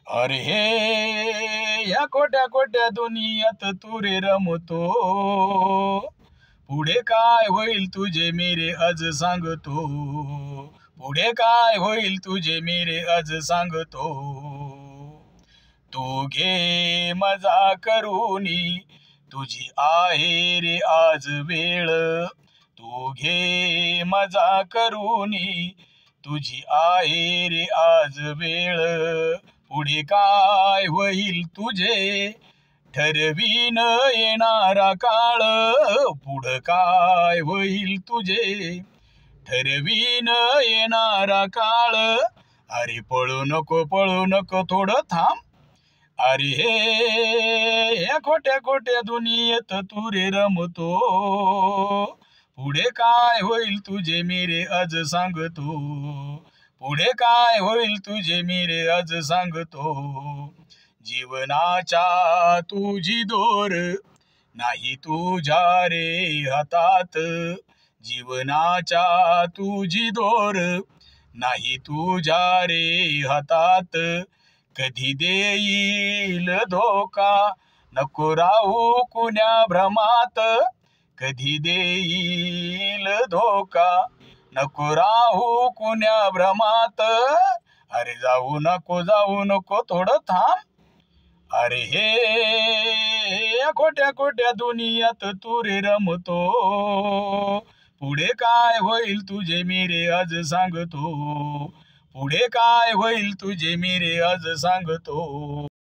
अरे हे या खोट्या खोट्या दुनियात तू रे रमतो, पुढे काय होईल तुझे मेरे आज सांगतो, पुढे काय होईल तुझे मेरे आज सांगतो. तू घे मजा करूनी, तुझी आहे रे आज वेळ. तू घे मजा करूनी, तुझी आहे रे आज वेळ. पुढे काय होईल तुझे ठरवीन येणारा काळ. पुढं काय होईल तुझे ठरवीन येणारा काळ. अरे पळू नको थोडं थांब. अरे हे या खोट्या खोट्या दुनियेत तू रे रमतो, पुढे काय होईल तुझे मेरे आज सांगतो, पुढे काय होईल तुझे मेरे आज सांगतो. जीवनाच्या तुझी दोर नाही तुझ्या रे हातात, जीवनाच्या तुझी दोर नाही तुझ्या रे हातात. कधी देईल धोका नको राहू कुण्या भ्रमात, कधी देईल धोका नको राहू कुण्या भ्रमात. अरे जाऊ नको थोडं थांब. अरे हे या खोट्या खोट्या दुनियात तू रे रमतो, पुढे काय होईल तुझे मेरे आज सांगतो, पुढे काय होईल तुझे मेरे आज सांगतो.